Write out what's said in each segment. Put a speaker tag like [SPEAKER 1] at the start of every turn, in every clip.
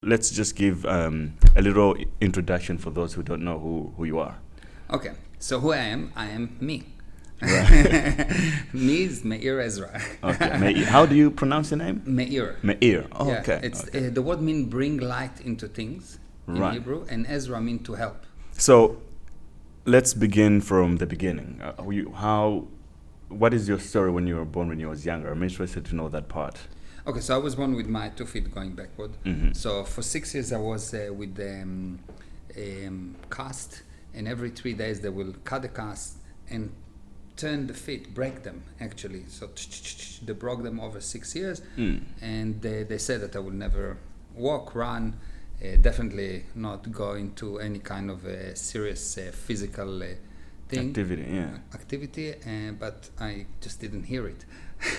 [SPEAKER 1] Let's just give a little introduction for those who don't know who you are.
[SPEAKER 2] Okay, so who I am me.
[SPEAKER 1] Right.
[SPEAKER 2] Me is Meir Ezra.
[SPEAKER 1] Okay. How do you pronounce your name?
[SPEAKER 2] Meir.
[SPEAKER 1] Meir. Oh,
[SPEAKER 2] Yeah,
[SPEAKER 1] okay.
[SPEAKER 2] it's
[SPEAKER 1] okay.
[SPEAKER 2] the word means bring light into things in
[SPEAKER 1] Right.
[SPEAKER 2] Hebrew, and Ezra means to help.
[SPEAKER 1] So let's begin from the beginning. What is your story when you were born, when you was younger? I'm interested to know that part.
[SPEAKER 2] Okay, so I was born with my 2 feet going backward.
[SPEAKER 1] Mhm.
[SPEAKER 2] So for 6 years I was with the cast, and every 3 days they will cut the cast and turn the feet, break them actually. So they broke them over 6 years, and they said that I will never walk, run, definitely not go into any kind of serious physical thing.
[SPEAKER 1] Activity.
[SPEAKER 2] But I just didn't hear it.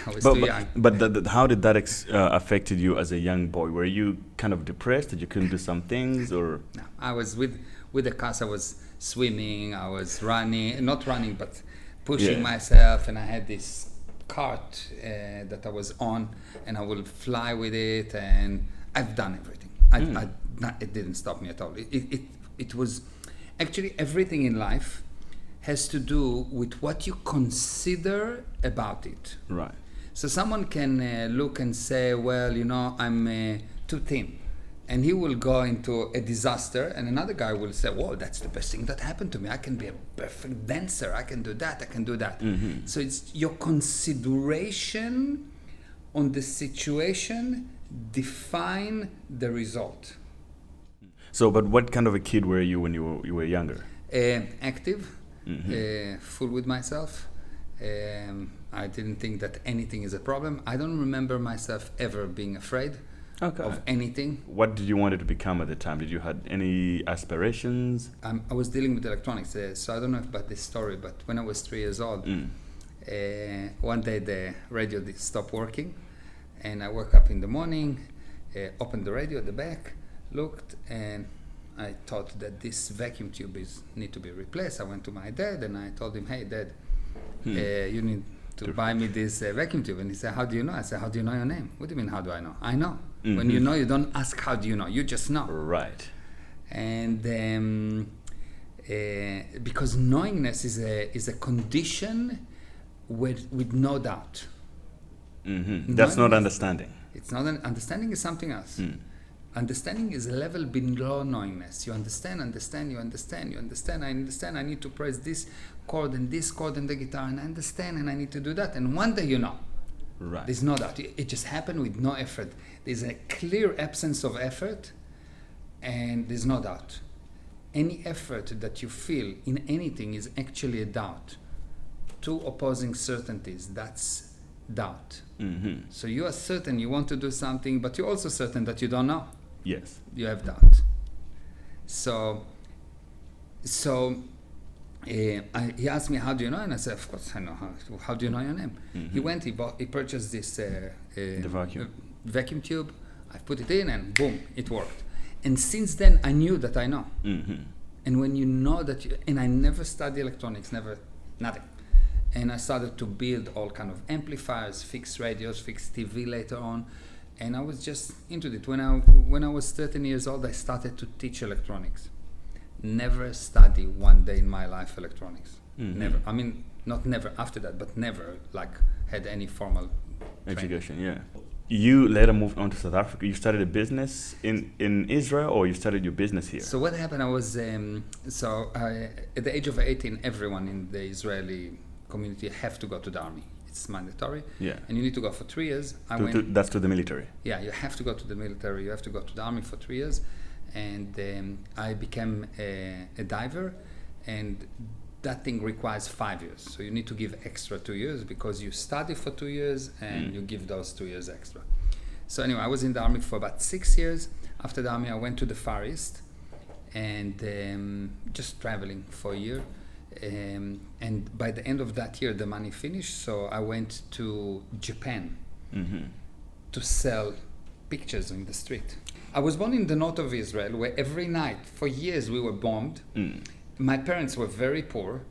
[SPEAKER 2] I was
[SPEAKER 1] But,
[SPEAKER 2] too
[SPEAKER 1] but,
[SPEAKER 2] young.
[SPEAKER 1] but how did that affected you as a young boy? Were you kind of depressed that you couldn't do some things, or?
[SPEAKER 2] No, I was with the cast. I was swimming. I was running, not running, but pushing myself. And I had this cart that I was on, and I will fly with it. And I've done everything. It didn't stop me at all. It was actually everything in life has to do with what you consider about it.
[SPEAKER 1] Right.
[SPEAKER 2] So someone can look and say, well, I'm too thin. And he will go into a disaster, and another guy will say, whoa, that's the best thing that happened to me. I can be a perfect dancer. I can do that. I can do that.
[SPEAKER 1] Mm-hmm.
[SPEAKER 2] So it's your consideration on the situation define the result.
[SPEAKER 1] So, but what kind of a kid were you when you were younger?
[SPEAKER 2] Active. Full with myself. I didn't think that anything is a problem. I don't remember myself ever being afraid of anything.
[SPEAKER 1] What did you want to become at the time? Did you had any aspirations?
[SPEAKER 2] I was dealing with electronics, so I don't know about this story, but when I was 3 years old, one day the radio stopped working, and I woke up in the morning, opened the radio at the back, looked, and I thought that this vacuum tube need to be replaced. I went to my dad and I told him, hey, Dad, you need to buy me this vacuum tube. And he said, how do you know? I said, how do you know your name? What do you mean, how do I know? I know.
[SPEAKER 1] Mm-hmm.
[SPEAKER 2] When you know, you don't ask how do you know. You just know.
[SPEAKER 1] Right.
[SPEAKER 2] And because knowingness is a condition with no doubt.
[SPEAKER 1] Mm-hmm. That's not understanding.
[SPEAKER 2] It's not understanding is something else. Understanding is a level below knowingness. You understand, I understand, I need to press this chord and the guitar, and I understand, and I need to do that. And one day you know.
[SPEAKER 1] Right.
[SPEAKER 2] There's no doubt. It just happened with no effort. There's a clear absence of effort, and there's no doubt. Any effort that you feel in anything is actually a doubt. Two opposing certainties, that's doubt.
[SPEAKER 1] Mm-hmm.
[SPEAKER 2] So you are certain you want to do something, but you're also certain that you don't know.
[SPEAKER 1] Yes.
[SPEAKER 2] You have doubt. So he asked me, how do you know? And I said, of course I know. How do you know your name?
[SPEAKER 1] Mm-hmm.
[SPEAKER 2] He went, he purchased this
[SPEAKER 1] the
[SPEAKER 2] vacuum tube. I put it in and boom, it worked. And since then I knew that I know.
[SPEAKER 1] Mm-hmm.
[SPEAKER 2] And when you know that and I never studied electronics, nothing. And I started to build all kind of amplifiers, fixed radios, fixed TV later on. And I was just into it. When I was 13 years old, I started to teach electronics. Never study one day in my life electronics.
[SPEAKER 1] Mm-hmm.
[SPEAKER 2] Never. I mean, not never after that, but never had any formal
[SPEAKER 1] education. Yeah. You later moved on to South Africa. You started a business in Israel, or you started your business here?
[SPEAKER 2] So what happened? I was at the age of 18, everyone in the Israeli community have to go to the army. It's mandatory.
[SPEAKER 1] Yeah.
[SPEAKER 2] And you need to go for 3 years.
[SPEAKER 1] That's to the military.
[SPEAKER 2] Yeah, you have to go to the military. You have to go to the army for 3 years. And I became a diver, and that thing requires 5 years. So you need to give extra 2 years because you study for 2 years and you give those 2 years extra. So anyway, I was in the army for about 6 years. After the army, I went to the Far East and just traveling for a year. And by the end of that year, the money finished, so I went to Japan to sell pictures in the street. I was born in the north of Israel, where every night, for years, we were bombed. My parents were very poor.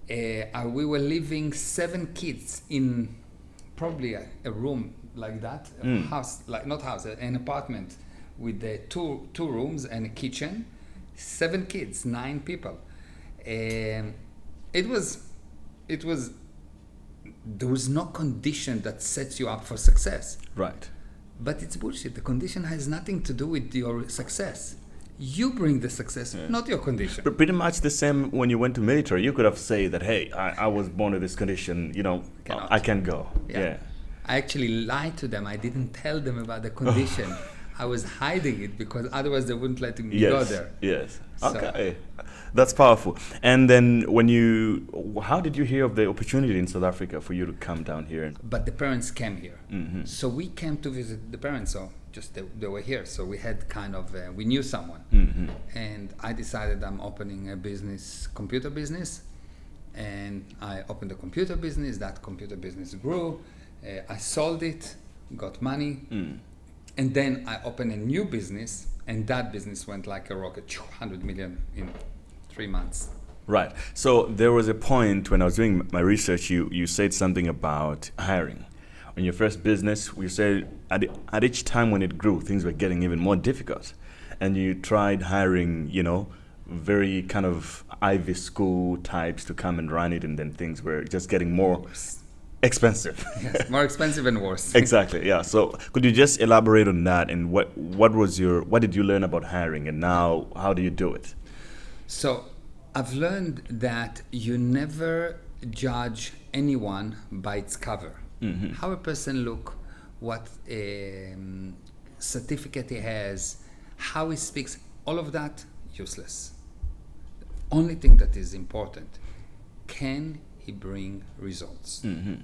[SPEAKER 2] We were living 7 kids in probably a room like that, house, like not house, an apartment with the two rooms and a kitchen, 7 kids, 9 people. It was there was no condition that sets you up for success.
[SPEAKER 1] Right.
[SPEAKER 2] But it's bullshit. The condition has nothing to do with your success. You bring the success, not your condition.
[SPEAKER 1] But pretty much the same when you went to military. You could have said that, hey, I was born with this condition, I can go. Yeah.
[SPEAKER 2] I actually lied to them. I didn't tell them about the condition. I was hiding it because otherwise they wouldn't let me go there.
[SPEAKER 1] Yes.
[SPEAKER 2] So,
[SPEAKER 1] okay. That's powerful. And then how did you hear of the opportunity in South Africa for you to come down here?
[SPEAKER 2] But the parents came here.
[SPEAKER 1] Mm-hmm.
[SPEAKER 2] So we came to visit the parents. So just they were here. So we had we knew someone.
[SPEAKER 1] Mm-hmm.
[SPEAKER 2] And I decided I'm opening a computer business. And I opened a computer business. That computer business grew. I sold it, got money. And then I opened a new business. And that business went like a rocket, 100 million in 3 months.
[SPEAKER 1] Right. So there was a point when I was doing my research, you said something about hiring. In your first business, you said at each time when it grew, things were getting even more difficult. And you tried hiring, very kind of Ivy school types to come and run it, and then things were just getting more expensive.
[SPEAKER 2] Yes, more expensive and worse.
[SPEAKER 1] Exactly, yeah. So could you just elaborate on that, and what did you learn about hiring, and now how do you do it?
[SPEAKER 2] So I've learned that you never judge anyone by its cover.
[SPEAKER 1] Mm-hmm.
[SPEAKER 2] How a person look, what certificate he has, how he speaks, all of that, useless. The only thing that is important, can he bring results?
[SPEAKER 1] Mm-hmm.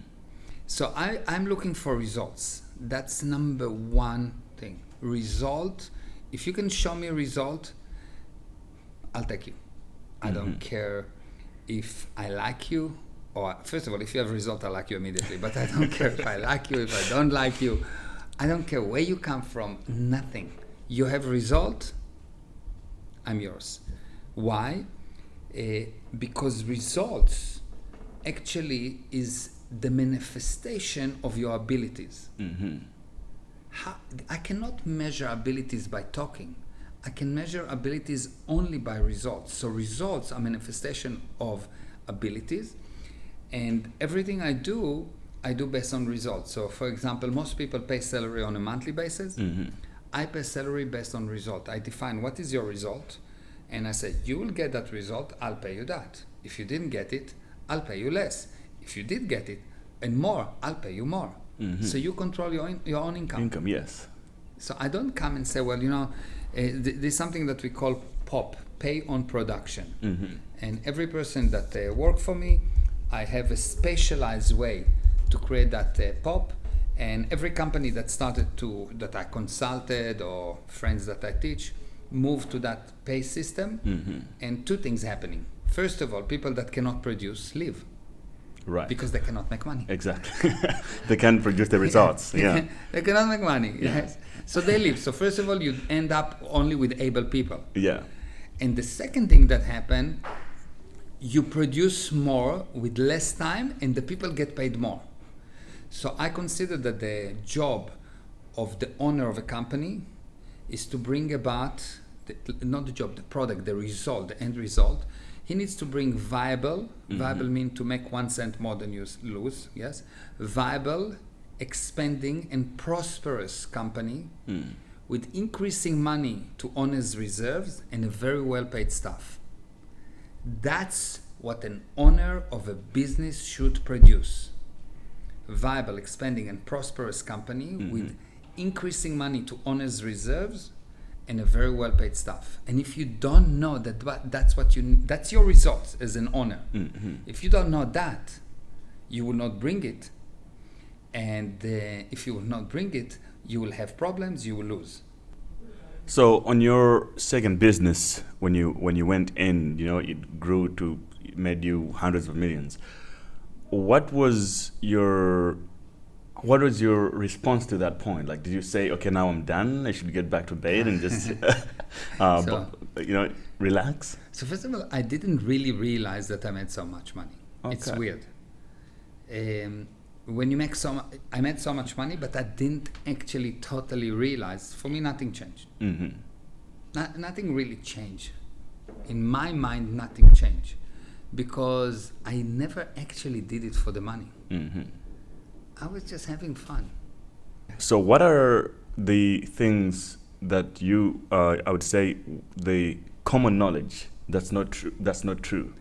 [SPEAKER 2] So I'm looking for results. That's number one thing. Result, if you can show me a result, I'll take you. I don't care if I like you, or first of all, if you have a result, I like you immediately, but I don't care if I like you, if I don't like you. I don't care where you come from, nothing. You have a result, I'm yours. Why? Because results actually is the manifestation of your abilities.
[SPEAKER 1] Mm-hmm.
[SPEAKER 2] I cannot measure abilities by talking. I can measure abilities only by results. So results are manifestation of abilities, and everything I do based on results. So for example, most people pay salary on a monthly basis.
[SPEAKER 1] Mm-hmm.
[SPEAKER 2] I pay salary based on result. I define what is your result, and I say, you will get that result, I'll pay you that. If you didn't get it, I'll pay you less. If you did get it and more, I'll pay you more.
[SPEAKER 1] Mm-hmm.
[SPEAKER 2] So you control your own income.
[SPEAKER 1] Income, yes.
[SPEAKER 2] So I don't come and say, well, there's something that we call POP, pay on production.
[SPEAKER 1] Mm-hmm.
[SPEAKER 2] And every person that work for me, I have a specialized way to create that POP. And every company that I consulted or friends that I teach, move to that pay system.
[SPEAKER 1] Mm-hmm.
[SPEAKER 2] And 2 things happening. First of all, people that cannot produce leave.
[SPEAKER 1] Right.
[SPEAKER 2] Because they cannot make money.
[SPEAKER 1] Exactly. They can't produce the results. Yeah.
[SPEAKER 2] They cannot make money. Yes. So they leave. So first of all, you end up only with able people.
[SPEAKER 1] Yeah.
[SPEAKER 2] And the second thing that happened, you produce more with less time and the people get paid more. So I consider that the job of the owner of a company is to bring about, not the job, the product, the result, the end result. He needs to bring viable means to make 1 cent more than you lose, yes? Viable, expanding and prosperous company with increasing money to owner's reserves and a very well-paid staff. That's what an owner of a business should produce. Viable, expanding and prosperous company with increasing money to owner's reserves and a very well-paid staff. And if you don't know that's your results as an owner.
[SPEAKER 1] Mm-hmm.
[SPEAKER 2] If you don't know that, you will not bring it. And if you will not bring it, you will have problems, you will lose.
[SPEAKER 1] So on your second business, when you went in, it grew to, it made you hundreds of millions. What was your response to that point? Like, did you say, okay, now I'm done, I should get back to bed and just relax?
[SPEAKER 2] So first of all, I didn't really realize that I made so much money.
[SPEAKER 1] Okay.
[SPEAKER 2] It's weird. when you make I made so much money, but I didn't actually totally realize. For me, nothing changed. Nothing really changed. In my mind, nothing changed, because I never actually did it for the money. I was just having fun.
[SPEAKER 1] So what are the things that you, I would say, the common knowledge that's not true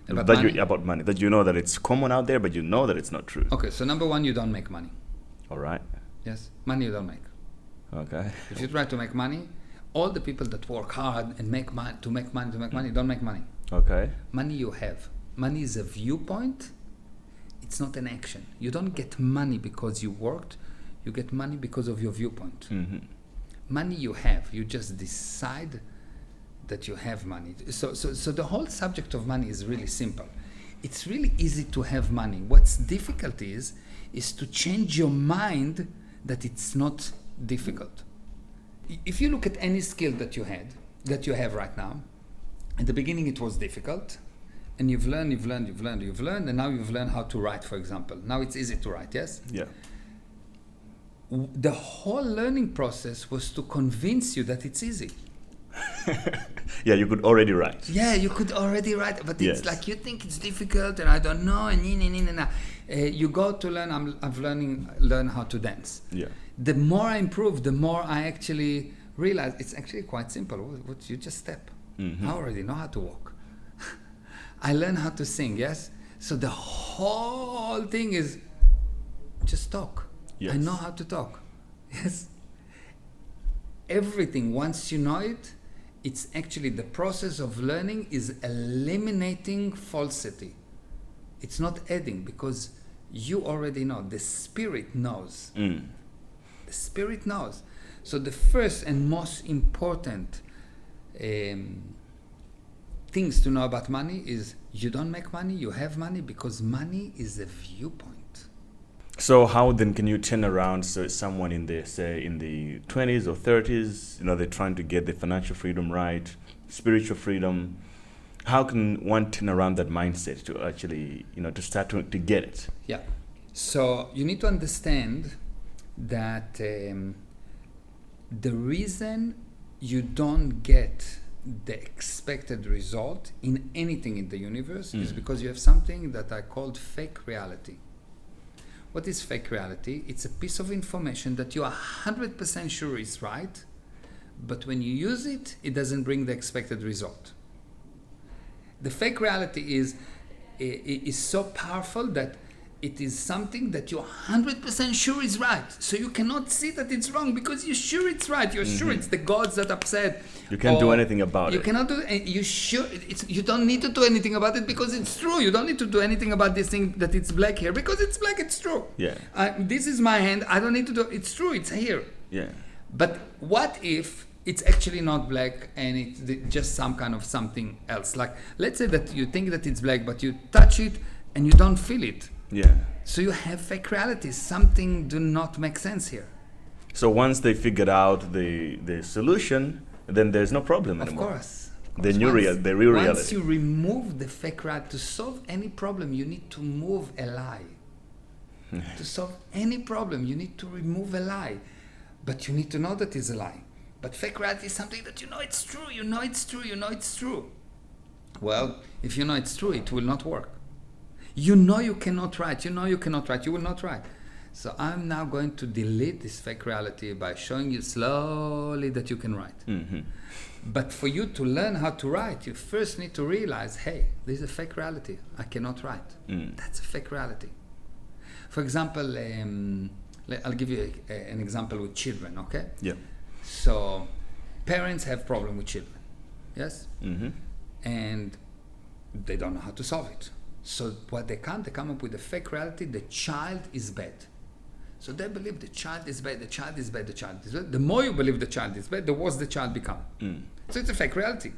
[SPEAKER 2] About
[SPEAKER 1] that
[SPEAKER 2] money?
[SPEAKER 1] about money, that you know that it's common out there, but you know that it's not true?
[SPEAKER 2] Okay, so number one, you don't make money.
[SPEAKER 1] All right.
[SPEAKER 2] Yes, money you don't make.
[SPEAKER 1] Okay.
[SPEAKER 2] If you try to make money, all the people that work hard and make money don't make money.
[SPEAKER 1] Okay.
[SPEAKER 2] Money you have. Money is a viewpoint. It's not an action. You don't get money because you worked. You get money because of your viewpoint. Money you have. You just decide that you have money. So the whole subject of money is really simple. It's really easy to have money. What's difficult is to change your mind that it's not difficult. If you look at any skill that you have right now, at the beginning it was difficult, and you've learned, and now you've learned how to write, for example. Now it's easy to write, yes?
[SPEAKER 1] Yeah.
[SPEAKER 2] The whole learning process was to convince you that it's easy.
[SPEAKER 1] Yeah, you could already write.
[SPEAKER 2] Yeah, you could already write, but
[SPEAKER 1] Yes.
[SPEAKER 2] it's like you think it's difficult, and I don't know, and you go to learn. I've learn how to dance.
[SPEAKER 1] Yeah.
[SPEAKER 2] The more I improve, the more I actually realize it's actually quite simple. What you just step. I already know how to walk. I learn how to sing. Yes. So the whole thing is just talk.
[SPEAKER 1] Yes.
[SPEAKER 2] I know how to talk. Yes. Everything, once you know it, it's actually the process of learning is eliminating falsity. It's not adding, because you already know. The spirit knows. The spirit knows. So the first and most important things to know about money is you don't make money, you have money, because money is a viewpoint.
[SPEAKER 1] So how then can you turn around, so someone in the 20s or 30s, they're trying to get the financial freedom right, spiritual freedom. How can one turn around that mindset to actually, to start to get it?
[SPEAKER 2] Yeah. So you need to understand that the reason you don't get the expected result in anything in the universe is because you have something that I called fake reality. What is fake reality? It's a piece of information that you are 100% sure is right, but when you use it, it doesn't bring the expected result. The fake reality is so powerful that it is something that you're 100% sure is right. So you cannot see that it's wrong because you're sure it's right. You're sure it's the gods that upset.
[SPEAKER 1] You can't do anything about it.
[SPEAKER 2] You cannot do it. You don't need to do anything about it because it's true. You don't need to do anything about this thing that it's black here because it's black. It's true.
[SPEAKER 1] Yeah.
[SPEAKER 2] This is my hand. I don't need to do it. It's true. It's here.
[SPEAKER 1] Yeah.
[SPEAKER 2] But what if it's actually not black and it's just some kind of something else? Like, let's say that you think that it's black, but you touch it and you don't feel it.
[SPEAKER 1] Yeah.
[SPEAKER 2] So you have fake realities. Something do not make sense here.
[SPEAKER 1] So once they figured out the solution, then there's no problem anymore.
[SPEAKER 2] Of course.
[SPEAKER 1] The real reality.
[SPEAKER 2] Once you remove the fake reality, to solve any problem, you need to move a lie. To solve any problem, you need to remove a lie. But you need to know that it's a lie. But fake reality is something that you know it's true, you know it's true, you know it's true. Well, if you know it's true, it will not work. You know you cannot write, you will not write. So I'm now going to delete this fake reality by showing you slowly that you can write. But for you to learn how to write, you first need to realize, hey, this is a fake reality. I cannot write. That's a fake reality. For example, I'll give you an example with children, okay?
[SPEAKER 1] Yeah.
[SPEAKER 2] So parents have problem with children, yes? And they don't know how to solve it. So what they come up with a fake reality, the child is bad. So they believe the child is bad, the child is bad, the child is bad. The more you believe the child is bad, the worse the child become. So it's a fake reality.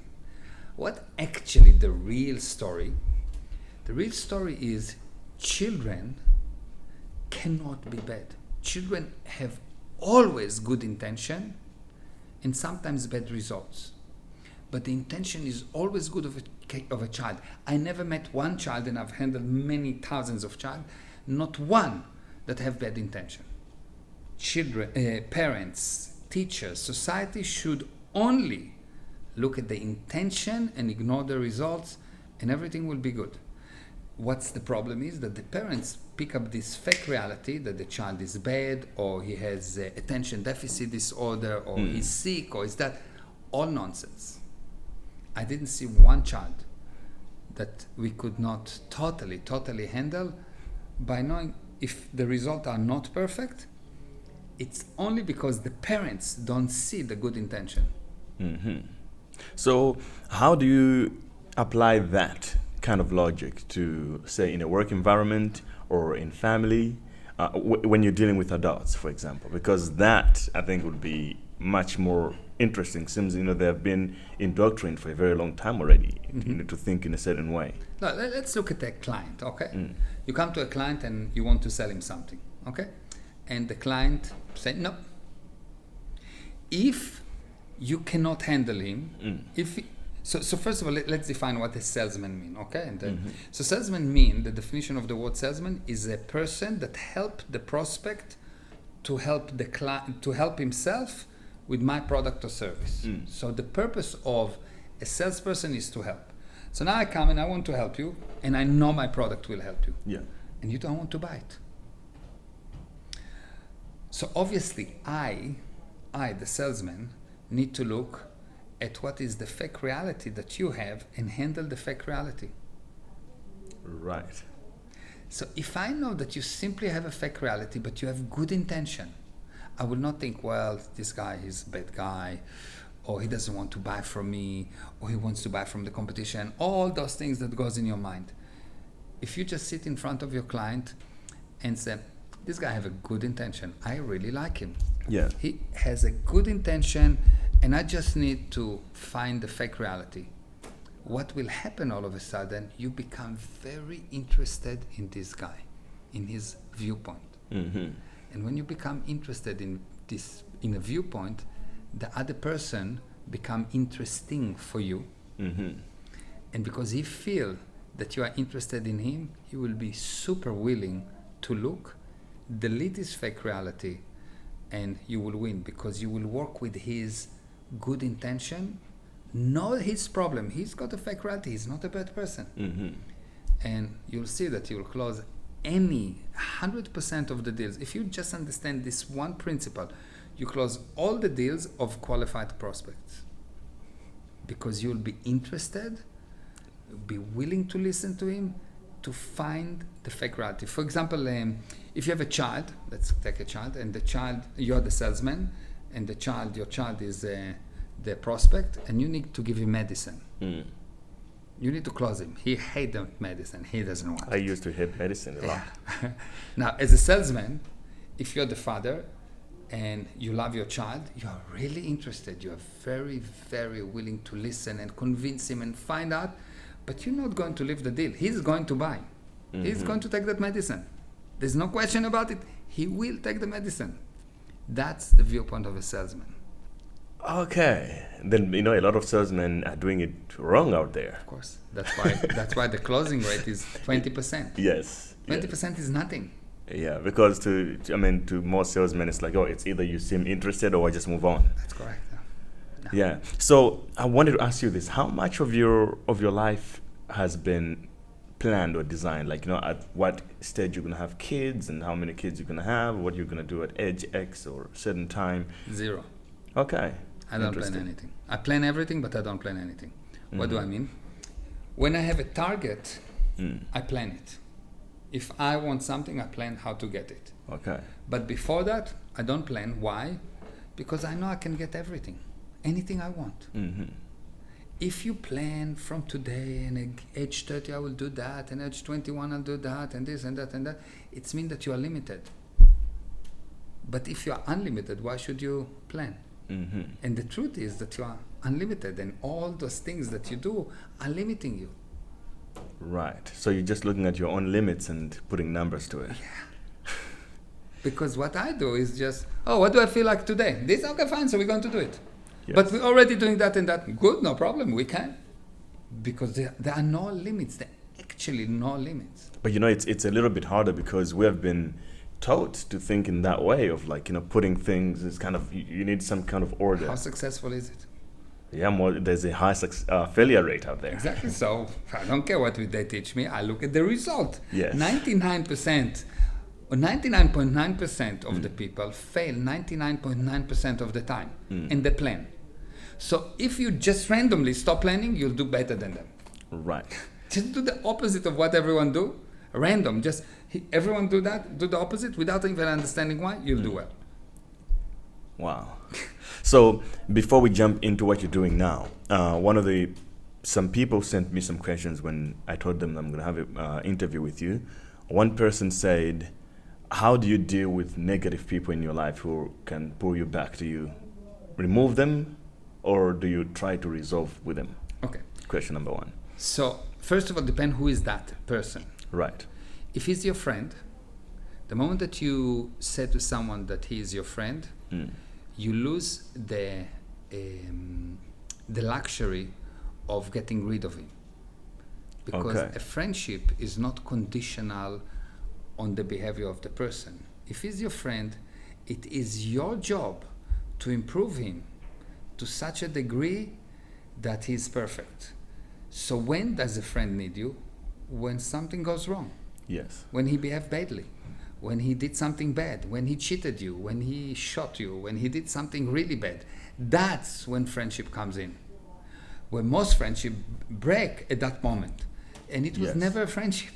[SPEAKER 2] What actually the real story? The real story is children cannot be bad. Children have always good intention and sometimes bad results. But the intention is always good of a child. I never met one child, and I've handled many thousands of child, not one that have bad intention. Children, parents, teachers, society should only look at the intention and ignore the results, and everything will be good. What's the problem is that the parents pick up this fake reality that the child is bad, or he has attention deficit disorder, or he's sick, or is that all nonsense. I didn't see one child that we could not totally handle by knowing if the results are not perfect. It's only because the parents don't see the good intention.
[SPEAKER 1] Mm-hmm. So how do you apply that kind of logic to, say, in a work environment or in family, when you're dealing with adults, for example? Because that, I think, would be much more interesting, since they have been indoctrinated for a very long time already, to think in a certain way.
[SPEAKER 2] Now, let's look at a client, okay? You come to a client and you want to sell him something, okay? And the client said no. If you cannot handle him, so first of all, let's define what a salesman means, okay? And then, so salesman mean, the definition of the word salesman is a person that help the prospect to help the client, to help himself with my product or service. So the purpose of a salesperson is to help. So now I come and I want to help you, and I know my product will help you.
[SPEAKER 1] Yeah.
[SPEAKER 2] And you don't want to buy it. So obviously I, the salesman, need to look at what is the fake reality that you have and handle the fake reality.
[SPEAKER 1] Right.
[SPEAKER 2] So if I know that you simply have a fake reality, but you have good intention, I will not think, well, this guy is a bad guy, or he doesn't want to buy from me, or he wants to buy from the competition, all those things that goes in your mind. If you just sit in front of your client and say, this guy have a good intention, I really like him.
[SPEAKER 1] Yeah.
[SPEAKER 2] He has a good intention, and I just need to find the fake reality. What will happen all of a sudden, you become very interested in this guy, in his viewpoint. And when you become interested in a viewpoint, the other person become interesting for you. And because he feel that you are interested in him, he will be super willing to look, delete his fake reality, and you will win, because you will work with his good intention, know his problem. He's got a fake reality. He's not a bad person. And you'll see that you will close 100% of the deals. If you just understand this one principle, you close all the deals of qualified prospects, because you'll be interested, you'll be willing to listen to him, to find the fake reality. For example, if you have a child, let's take a child, and the child, you're the salesman, and your child is the prospect, and you need to give him medicine. You need to close him. He hates the medicine. He doesn't want it.
[SPEAKER 1] I used to hate medicine a lot.
[SPEAKER 2] Now, as a salesman, if you're the father and you love your child, you are really interested. You are very, very willing to listen and convince him and find out, but you're not going to leave the deal. He's going to buy. He's going to take that medicine. There's no question about it. He will take the medicine. That's the viewpoint of a salesman.
[SPEAKER 1] Okay. Then, a lot of salesmen are doing it wrong out there.
[SPEAKER 2] Of course. That's why the closing rate is 20%.
[SPEAKER 1] Yes.
[SPEAKER 2] 20% is nothing.
[SPEAKER 1] Yeah, because to most salesmen, it's like, it's either you seem interested or I just move on.
[SPEAKER 2] That's correct. No.
[SPEAKER 1] Yeah. So I wanted to ask you this: how much of your life has been planned or designed? Like, at what stage you're gonna have kids, and how many kids you're gonna have, what you're gonna do at age X or certain time?
[SPEAKER 2] 0.
[SPEAKER 1] Okay.
[SPEAKER 2] I don't plan anything. I plan everything, but I don't plan anything. What do I mean? When I have a target, I plan it. If I want something, I plan how to get it.
[SPEAKER 1] Okay.
[SPEAKER 2] But before that, I don't plan. Why? Because I know I can get everything, anything I want. If you plan from today, and at age 30 I will do that, and age 21 I'll do that, and this and that and that, it means that you are limited. But if you are unlimited, why should you plan? And the truth is that you are unlimited, and all those things that you do are limiting you.
[SPEAKER 1] Right. So you're just looking at your own limits and putting numbers to it.
[SPEAKER 2] Yeah. Because what I do is just, what do I feel like today? This, okay, fine, so we're going to do it.
[SPEAKER 1] Yes.
[SPEAKER 2] But we're already doing that and that. Good, no problem, we can. Because there are no limits. There are actually no limits.
[SPEAKER 1] But it's a little bit harder, because we have been taught to think in that way of like, putting things is kind of, you need some kind of order.
[SPEAKER 2] How successful is it?
[SPEAKER 1] Yeah, there's a high failure rate out there.
[SPEAKER 2] Exactly. So I don't care what they teach me. I look at the result.
[SPEAKER 1] Yes.
[SPEAKER 2] 99% or 99.9% of the people fail 99.9% of the time in the plan. So if you just randomly stop planning, you'll do better than them.
[SPEAKER 1] Right.
[SPEAKER 2] Just do the opposite of what everyone do. Random. Just everyone do that. Do the opposite without even understanding why. You'll do well.
[SPEAKER 1] Wow. So before we jump into what you're doing now, some people sent me some questions when I told them I'm going to have an interview with you. One person said, how do you deal with negative people in your life who can pull you back? Do you remove them or do you try to resolve with them?
[SPEAKER 2] Okay.
[SPEAKER 1] Question number one.
[SPEAKER 2] So first of all, depend who is that person.
[SPEAKER 1] Right.
[SPEAKER 2] If he's your friend, the moment that you say to someone that he is your friend, you lose the luxury of getting rid of him. Because a friendship is not conditional on the behavior of the person. If he's your friend, it is your job to improve him to such a degree that he's perfect. So when does a friend need you? When something goes wrong.
[SPEAKER 1] Yes.
[SPEAKER 2] When he behaved badly. When he did something bad, when he cheated you, when he shot you, when he did something really bad. That's when friendship comes in. When most friendship break at that moment. And it was never a friendship.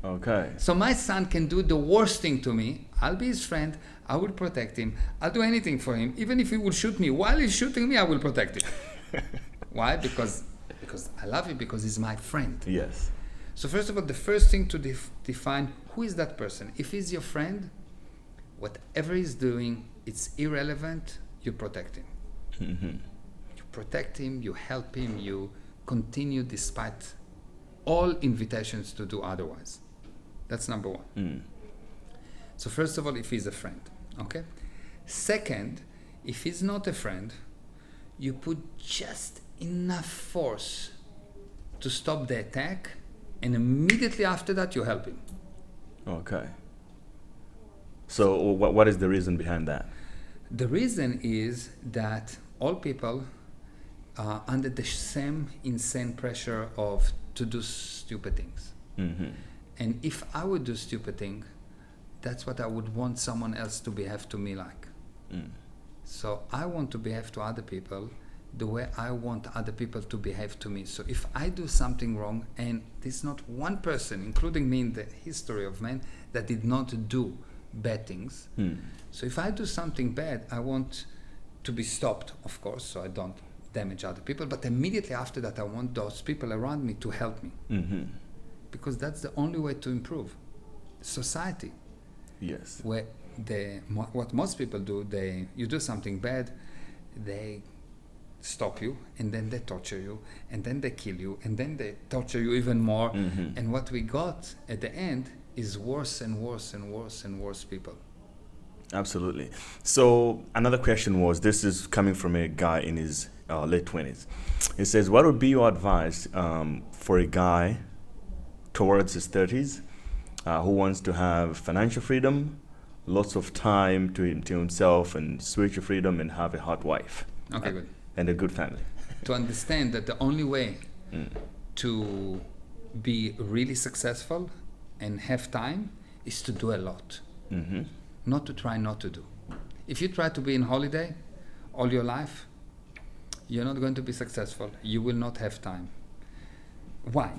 [SPEAKER 1] Okay.
[SPEAKER 2] So my son can do the worst thing to me. I'll be his friend. I will protect him. I'll do anything for him. Even if he will shoot me. While he's shooting me, I will protect him. Why? Because I love him, because he's my friend.
[SPEAKER 1] Yes.
[SPEAKER 2] So first of all, the first thing to define who is that person. If he's your friend, whatever he's doing, it's irrelevant, you protect him.
[SPEAKER 1] Mm-hmm.
[SPEAKER 2] You protect him, you help him, you continue despite all invitations to do otherwise. That's number one. So first of all, if he's a friend, okay? Second, if he's not a friend, you put just enough force to stop the attack, and immediately after that, you help him.
[SPEAKER 1] Okay. So what is the reason behind that?
[SPEAKER 2] The reason is that all people are under the same insane pressure of to do stupid things.
[SPEAKER 1] Mm-hmm.
[SPEAKER 2] And if I would do stupid thing, that's what I would want someone else to behave to me like. So I want to behave to other people the way I want other people to behave to me. So if I do something wrong, and there's not one person, including me in the history of man, that did not do bad things. So if I do something bad, I want to be stopped, of course, so I don't damage other people. But immediately after that, I want those people around me to help me.
[SPEAKER 1] Mm-hmm.
[SPEAKER 2] Because that's the only way to improve society.
[SPEAKER 1] Yes.
[SPEAKER 2] Where what most people do, you do something bad, they stop you, and then they torture you, and then they kill you, and then they torture you even more.
[SPEAKER 1] Mm-hmm.
[SPEAKER 2] And what we got at the end is worse and worse and worse and worse people.
[SPEAKER 1] Absolutely. So another question was, this is coming from a guy in his late 20s. He says, what would be your advice for a guy towards his 30s who wants to have financial freedom, lots of time to himself, and spiritual freedom, and have a hot wife?
[SPEAKER 2] Okay, good.
[SPEAKER 1] And a good family.
[SPEAKER 2] To understand that the only way to be really successful and have time is to do a lot.
[SPEAKER 1] Mm-hmm.
[SPEAKER 2] Not to try not to do. If you try to be in holiday all your life, you're not going to be successful. You will not have time. Why?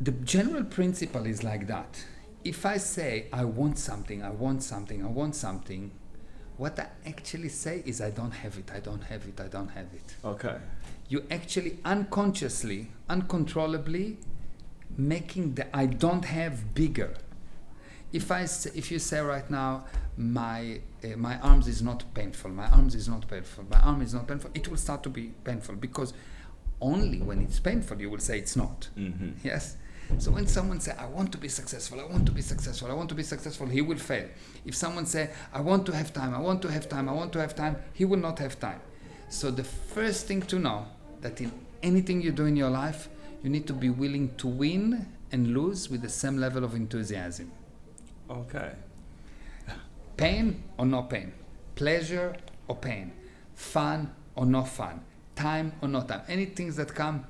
[SPEAKER 2] The general principle is like that. If I say, I want something, I want something, I want something, what I actually say is, I don't have it, I don't have it, I don't have it.
[SPEAKER 1] Okay.
[SPEAKER 2] You actually unconsciously, uncontrollably making the I don't have bigger. If you say right now, my arms is not painful, my arms is not painful, my arm is not painful, it will start to be painful, because only when it's painful you will say it's not.
[SPEAKER 1] Mm-hmm.
[SPEAKER 2] Yes. So when someone say, I want to be successful, I want to be successful, I want to be successful, he will fail. If someone say, I want to have time, I want to have time, I want to have time, he will not have time. So the first thing to know, that in anything you do in your life, you need to be willing to win and lose with the same level of enthusiasm.
[SPEAKER 1] Okay.
[SPEAKER 2] Pain or no pain, pleasure or pain, fun or no fun, time or no time. Any things that come,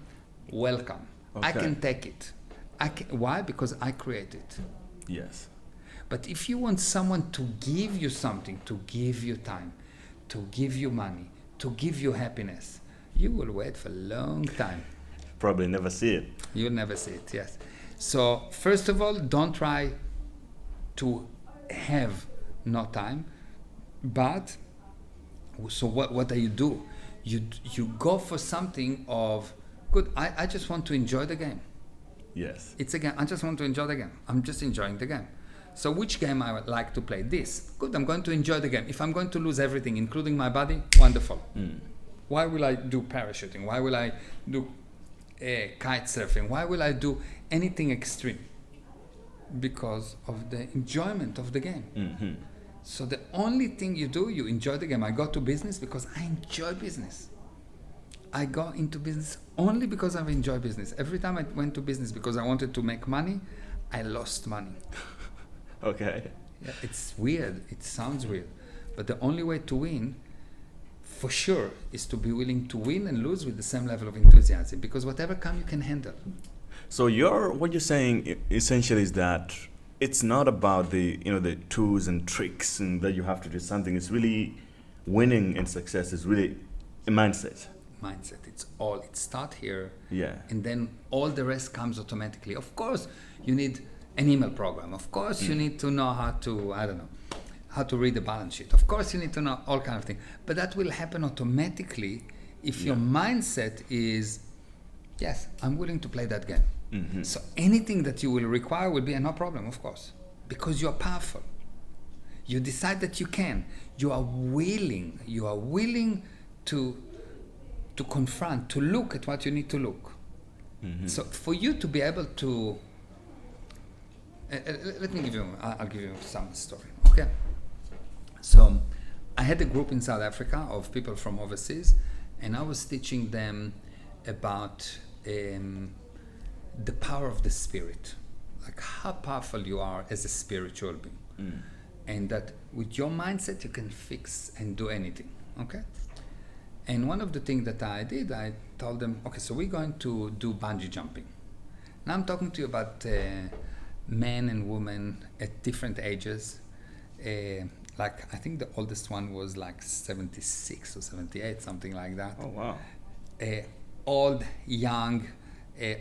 [SPEAKER 2] welcome. I
[SPEAKER 1] Okay.
[SPEAKER 2] can take it. Why? Because I create it.
[SPEAKER 1] Yes.
[SPEAKER 2] But if you want someone to give you something, to give you time, to give you money, to give you happiness, you will wait for a long time.
[SPEAKER 1] Probably never see it.
[SPEAKER 2] You'll never see it, yes. So first of all, don't try to have no time. But, so what do? You go for something of, good, I just want to enjoy the game.
[SPEAKER 1] Yes.
[SPEAKER 2] It's a game. I just want to enjoy the game. I'm just enjoying the game. So which game I would like to play? This. Good, I'm going to enjoy the game. If I'm going to lose everything, including my body, wonderful. Why will I do parachuting? Why will I do kite surfing? Why will I do anything extreme? Because of the enjoyment of the game.
[SPEAKER 1] Mm-hmm.
[SPEAKER 2] So the only thing you do, you enjoy the game. I go to business because I enjoy business. I go into business only because I enjoy business. Every time I went to business because I wanted to make money, I lost money.
[SPEAKER 1] Okay.
[SPEAKER 2] Yeah, it's weird. It sounds weird. But the only way to win, for sure, is to be willing to win and lose with the same level of enthusiasm. Because whatever comes, you can handle.
[SPEAKER 1] So what you're saying essentially is that it's not about the tools and tricks and that you have to do something. It's really winning and success is really a mindset.
[SPEAKER 2] It starts here.
[SPEAKER 1] Yeah.
[SPEAKER 2] And then all the rest comes automatically. Of course, you need an email program. Of course, you need to know how to read the balance sheet. Of course, you need to know all kind of things. But that will happen automatically if your mindset is, yes, I'm willing to play that game.
[SPEAKER 1] Mm-hmm.
[SPEAKER 2] So anything that you will require will be no problem, of course, because you are powerful. You decide that you can. You are willing to confront, to look at what you need to look. Mm-hmm. So for you to be able to, I'll give you some story. Okay. So I had a group in South Africa of people from overseas, and I was teaching them about the power of the spirit, like how powerful you are as a spiritual being, and that with your mindset you can fix and do anything. Okay. And one of the things that I did, I told them, okay, so we're going to do bungee jumping. Now I'm talking to you about men and women at different ages. Like I think the oldest one was like 76 or 78, something like that.
[SPEAKER 1] Oh wow!
[SPEAKER 2] Old, young,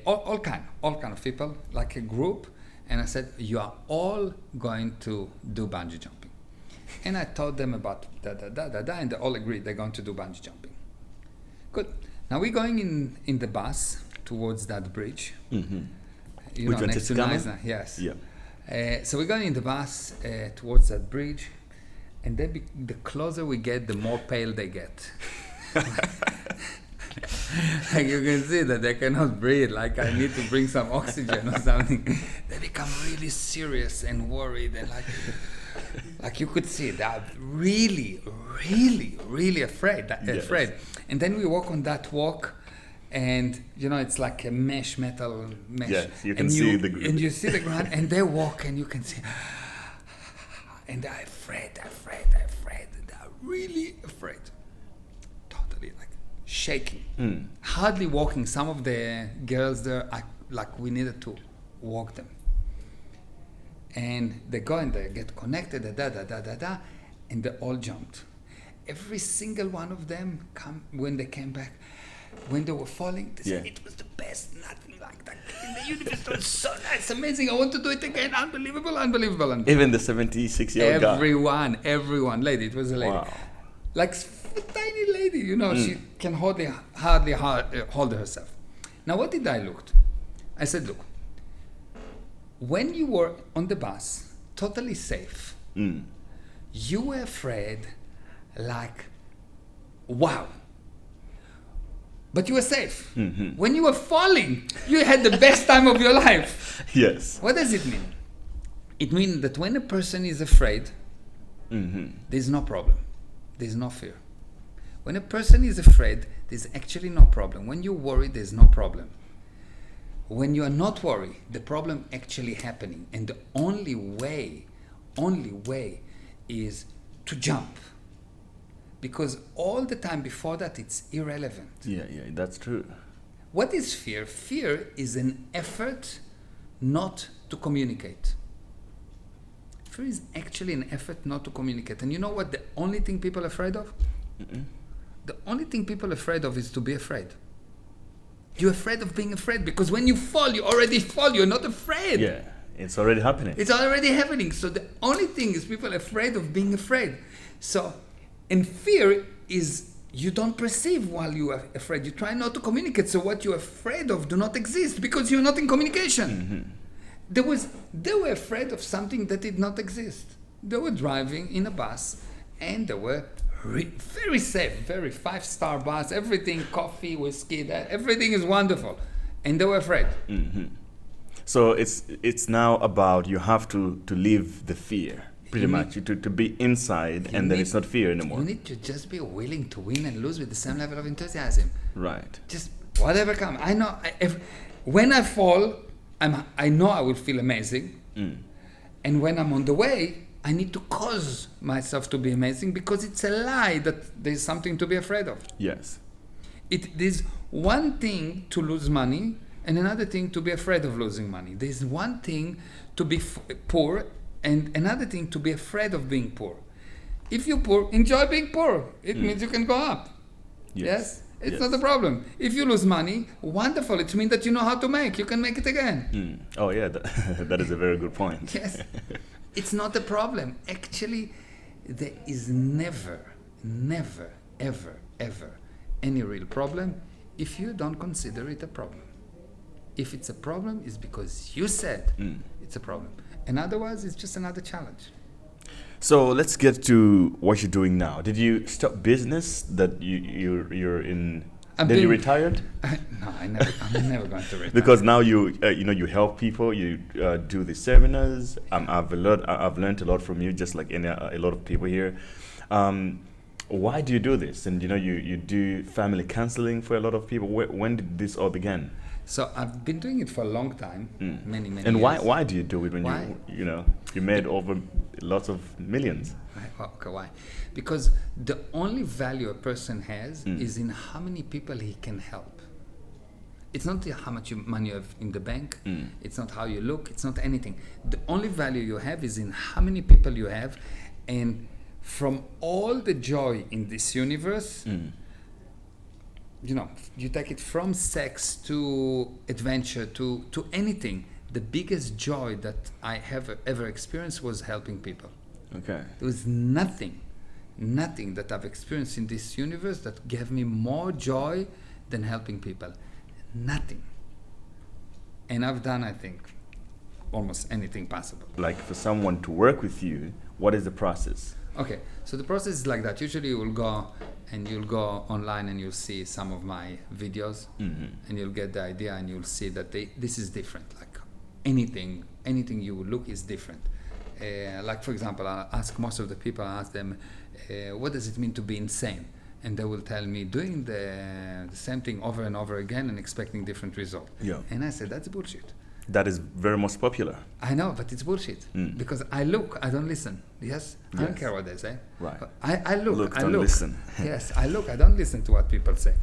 [SPEAKER 2] all kind of people, like a group. And I said, you are all going to do bungee jumping. And I told them about and they all agreed they're going to do bungee jumping. Good. Now we're going in the bus towards that bridge.
[SPEAKER 1] Mm-hmm.
[SPEAKER 2] You know, next to Neisner. Yes.
[SPEAKER 1] Yeah.
[SPEAKER 2] So we're going in the bus towards that bridge, and then the closer we get, the more pale they get. Like you can see that they cannot breathe. Like I need to bring some oxygen or something. They become really serious and worried, and like you could see they're really, really, really afraid.
[SPEAKER 1] Yes.
[SPEAKER 2] And then we walk on that walk. And it's like a metal mesh.
[SPEAKER 1] Yes, you can see the ground.
[SPEAKER 2] And you see the ground, and they walk, and you can see. And they're afraid. They're really afraid. Totally like shaking, hardly walking. Some of the girls there, we needed to walk them. And they go and they get connected, and they all jumped. Every single one of them when they came back. When they were falling, they said, it was the best, nothing like that in the universe. It was so nice, amazing. I want to do it again. Unbelievable.
[SPEAKER 1] Even the 76-year-old guy.
[SPEAKER 2] Everyone, lady. It was a lady.
[SPEAKER 1] Wow.
[SPEAKER 2] Like a tiny lady, she can hardly hold herself. Now, what did I look? I said, look, when you were on the bus, totally safe, you were afraid, like, wow. But you were safe. Mm-hmm. When you were falling, you had the best time of your life.
[SPEAKER 1] Yes.
[SPEAKER 2] What does it mean? It means that when a person is afraid, there's no problem. There's no fear. When a person is afraid, there's actually no problem. When you worry, there's no problem. when you are not worried, the problem actually happening, and the only way is to jump, because all the time before that it's irrelevant.
[SPEAKER 1] Yeah, that's true.
[SPEAKER 2] What is fear? Fear is an effort not to communicate. Fear is actually an effort not to communicate. And you know what the only thing people are afraid of?
[SPEAKER 1] Mm-mm.
[SPEAKER 2] The only thing people are afraid of is to be afraid. You're afraid of being afraid, because when you fall, you already fall. You're not afraid.
[SPEAKER 1] Yeah, it's already happening.
[SPEAKER 2] It's already happening. So the only thing is people are afraid of being afraid. So, and fear is you don't perceive while you are afraid. You try not to communicate. So what you're afraid of do not exist because you're not in communication. Mm-hmm. They were afraid of something that did not exist. They were driving in a bus, and they were very safe, very 5-star bus, everything, coffee, whiskey, everything is wonderful. And they were afraid.
[SPEAKER 1] Mm-hmm. So it's now about you have to live the fear, pretty much, to be inside, and then it's not fear anymore.
[SPEAKER 2] You need to just be willing to win and lose with the same level of enthusiasm.
[SPEAKER 1] Right.
[SPEAKER 2] Just whatever comes. I know, when I fall, I know I will feel amazing. And when I'm on the way, I need to cause myself to be amazing, because it's a lie that there's something to be afraid of.
[SPEAKER 1] Yes.
[SPEAKER 2] There's one thing to lose money and another thing to be afraid of losing money. There's one thing to be poor and another thing to be afraid of being poor. If you're poor, enjoy being poor. It means you can go up. Yes? It's not a problem. If you lose money, wonderful. It means that you know how to make. You can make it again.
[SPEAKER 1] Oh, yeah. That is a very good point.
[SPEAKER 2] Yes. It's not a problem. Actually, there is never, ever any real problem if you don't consider it a problem. If it's a problem, it's because you said it's a problem. And otherwise, it's just another challenge.
[SPEAKER 1] So let's get to what you're doing now. Did you stop business that you're in? You retired?
[SPEAKER 2] No, I'm never going to retire.
[SPEAKER 1] Because now you help people. You do the seminars. I've learned a lot from you, just like a lot of people here. Why do you do this? And you do family counseling for a lot of people. When did this all begin?
[SPEAKER 2] So I've been doing it for a long time, many years.
[SPEAKER 1] And why do you do it when you made over lots of millions?
[SPEAKER 2] Why? Because the only value a person has is in how many people he can help. It's not how much money you have in the bank. It's not how you look. It's not anything. The only value you have is in how many people you have. And from all the joy in this universe, you take it from sex to adventure to anything. The biggest joy that I have ever experienced was helping people.
[SPEAKER 1] Okay.
[SPEAKER 2] There was nothing that I've experienced in this universe that gave me more joy than helping people. Nothing. And I've done, I think, almost anything possible.
[SPEAKER 1] Like for someone to work with you, what is the process?
[SPEAKER 2] Okay, so the process is like that. Usually you'll go online and you'll see some of my videos, and you'll get the idea, and you'll see that this is different. Like anything you will look is different. Like for example, I ask most of the people, I ask them, what does it mean to be insane? And they will tell me doing the same thing over and over again and expecting different results. Yeah. And I say, that's bullshit.
[SPEAKER 1] That is very most popular.
[SPEAKER 2] I know, but it's bullshit. Because I look, I don't listen. Yes? I don't care what they say.
[SPEAKER 1] Right.
[SPEAKER 2] I look,
[SPEAKER 1] don't listen.
[SPEAKER 2] Yes, I look, I don't listen to what people say.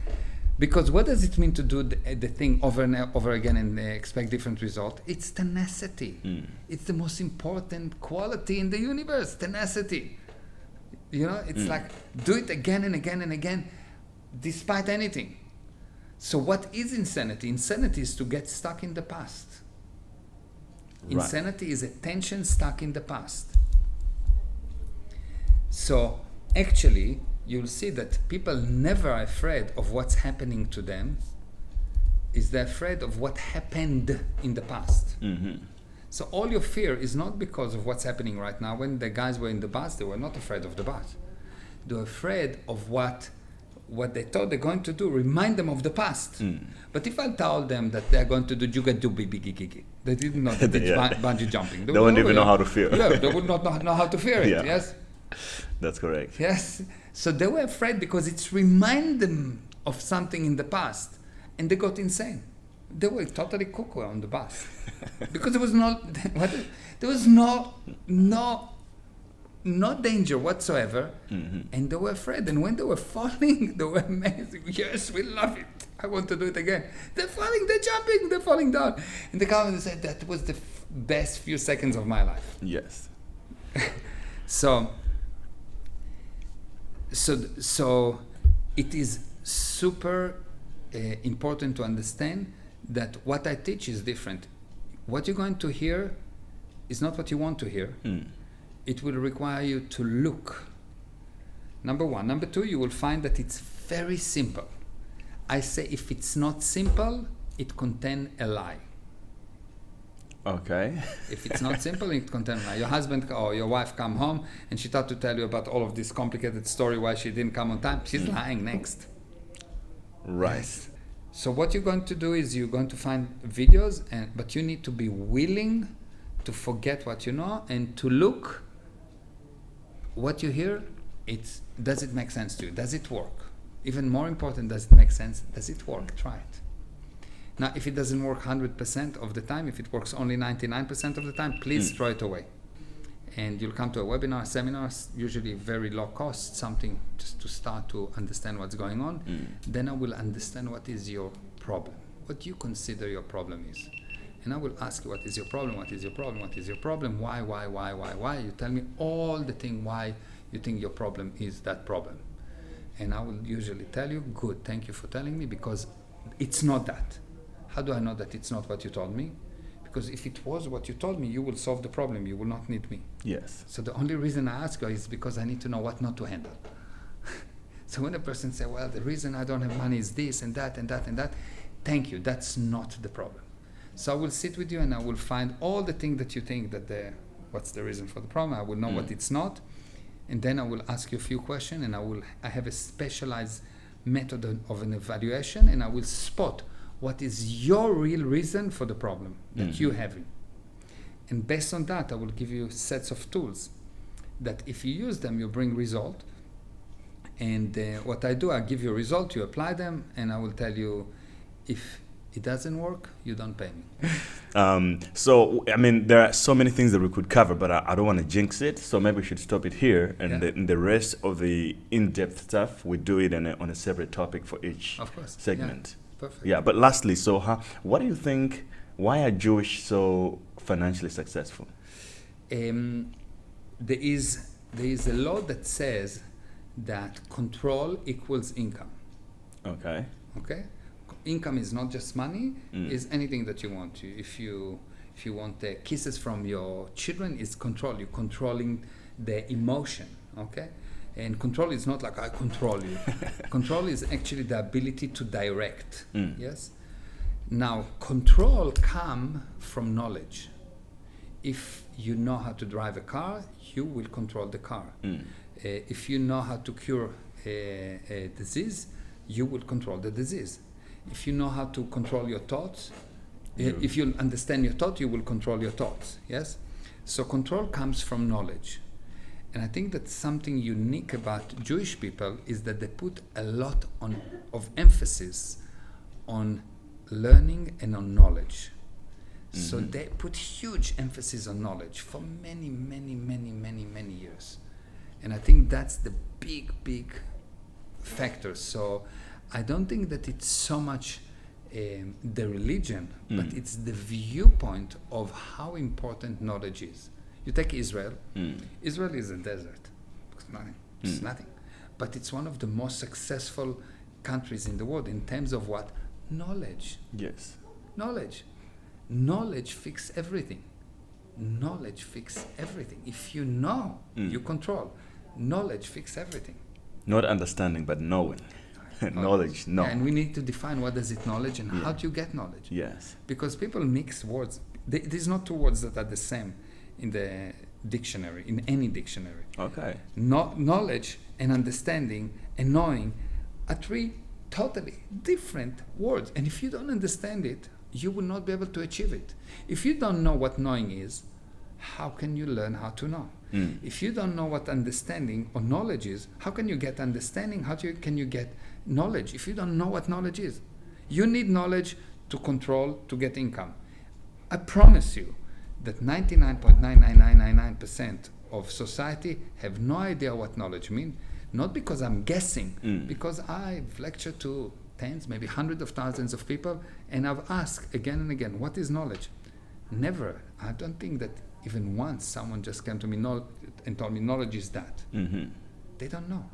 [SPEAKER 2] Because what does it mean to do the thing over and over again and expect different results? It's tenacity. It's the most important quality in the universe, tenacity. It's like do it again and again and again, despite anything. So what is insanity? Insanity is to get stuck in the past. Right. Insanity is attention stuck in the past. So actually, you'll see that people never are afraid of what's happening to them. They're afraid of what happened in the past. So all your fear is not because of what's happening right now. When the guys were in the bus, they were not afraid of the bus. They were afraid of what they thought they're going to do, remind them of the past. But if I told them that they're going to do juga-du-bi-bi-gi-gi-gi, they didn't know that it's bungee jumping.
[SPEAKER 1] They wouldn't even know how to fear.
[SPEAKER 2] Yeah, they would not know how to fear it, yes?
[SPEAKER 1] That's correct.
[SPEAKER 2] Yes. So they were afraid because it's remind them of something in the past. And they got insane. They were totally cuckoo on the bus because there was no danger whatsoever, and they were afraid. And when they were falling, they were amazing. Yes, we love it. I want to do it again. They're falling, they're jumping, they're falling down. And the governor said that was the best few seconds of my life.
[SPEAKER 1] Yes.
[SPEAKER 2] So it is super important to understand that what I teach is different. What you're going to hear is not what you want to hear. It will require you to look. Number one. Number two, you will find that it's very simple. I say if it's not simple, it contains a lie.
[SPEAKER 1] Okay.
[SPEAKER 2] If it's not simple, it contains a lie. Your husband or your wife come home and she starts to tell you about all of this complicated story why she didn't come on time. She's lying next.
[SPEAKER 1] Right.
[SPEAKER 2] Yes. So what you're going to do is you're going to find videos, but you need to be willing to forget what you know and to look what you hear. Does it make sense to you? Does it work? Even more important, does it make sense? Does it work? Try it. Now, if it doesn't work 100% of the time, if it works only 99% of the time, please throw it away. And you'll come to a webinar, seminars, usually very low cost, something just to start to understand what's going on. Then I will understand what is your problem, what you consider your problem is. And I will ask you, what is your problem, what is your problem, what is your problem, why? You tell me all the thing why you think your problem is that problem. And I will usually tell you, good, thank you for telling me, because it's not that. How do I know that it's not what you told me? Because if it was what you told me, you will solve the problem. You will not need me.
[SPEAKER 1] Yes.
[SPEAKER 2] So the only reason I ask you is because I need to know what not to handle. So when a person says, well, the reason I don't have money is this and that and that and that, thank you, that's not the problem. So I will sit with you and I will find all the things that you think that what's the reason for the problem. I will know what it's not. And then I will ask you a few questions, and I have a specialized method of an evaluation, and I will spot what is your real reason for the problem that you're having. And based on that, I will give you sets of tools that if you use them, you bring result. And what I do, I give you a result, you apply them, and I will tell you if it doesn't work, you don't pay me.
[SPEAKER 1] So, I mean, there are so many things that we could cover, but I don't want to jinx it. So maybe we should stop it here. And the rest of the in-depth stuff, we do it on a separate topic for each segment.
[SPEAKER 2] Yeah, perfect.
[SPEAKER 1] Yeah, but lastly, so what do you think, why are Jewish so financially successful?
[SPEAKER 2] There is a law that says that control equals income. Okay? Income is not just money, is anything that you want. If you want kisses from your children, it's control. You're controlling the emotion, okay? And control is not like I control you. Control is actually the ability to direct, yes? Now, control comes from knowledge. If you know how to drive a car, you will control the car. If you know how to cure a disease, you will control the disease. If you know how to control your thoughts, if you understand your thought, you will control your thoughts, yes? So control comes from knowledge. And I think that something unique about Jewish people is that they put a lot of emphasis on learning and on knowledge. So they put huge emphasis on knowledge for many, many, many, many, many years. And I think that's the big, big factor. So I don't think that it's so much the religion, but it's the viewpoint of how important knowledge is. You take Israel. Israel is a desert. It's nothing. It's nothing. But it's one of the most successful countries in the world in terms of what? Knowledge.
[SPEAKER 1] Yes.
[SPEAKER 2] Knowledge. Knowledge fixes everything. Knowledge fixes everything. If you know, you control. Knowledge fixes everything.
[SPEAKER 1] Not understanding, but knowing. Knowledge, no.
[SPEAKER 2] Yeah, and we need to define what is it knowledge and how do you get knowledge.
[SPEAKER 1] Yes.
[SPEAKER 2] Because people mix words. There's not two words that are the same in the dictionary, in any dictionary.
[SPEAKER 1] Okay.
[SPEAKER 2] Knowledge and understanding and knowing are three totally different words. And if you don't understand it, you will not be able to achieve it. If you don't know what knowing is, how can you learn how to know? If you don't know what understanding or knowledge is, how can you get understanding? Can you get knowledge if you don't know what knowledge is? You need knowledge to control, to get income. I promise you that 99.99999% of society have no idea what knowledge means, not because I'm guessing, because I've lectured to tens, maybe hundreds of thousands of people, and I've asked again and again, what is knowledge? Never. I don't think that even once someone just came to me and told me knowledge is that. They don't know.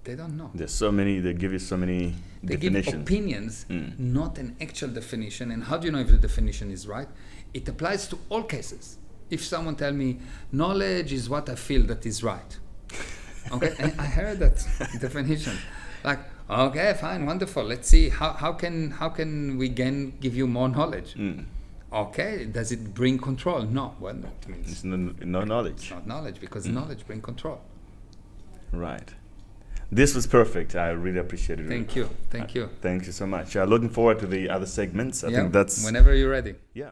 [SPEAKER 2] They don't know.
[SPEAKER 1] There's so many, they give you so many definitions.
[SPEAKER 2] Give opinions, not an actual definition. And how do you know if the definition is right? It applies to all cases. If someone tell me, knowledge is what I feel that is right. Okay, and I heard that definition. Like, okay, fine, wonderful. Let's see, how can we give you more knowledge? Okay, does it bring control? No. Well, that means
[SPEAKER 1] it's no knowledge.
[SPEAKER 2] It's not knowledge, because knowledge brings control.
[SPEAKER 1] Right. This was perfect. I really appreciate it.
[SPEAKER 2] Thank you. Thank you.
[SPEAKER 1] Thank you so much. Looking forward to the other segments. I think that's...
[SPEAKER 2] Whenever you're ready.
[SPEAKER 1] Yeah.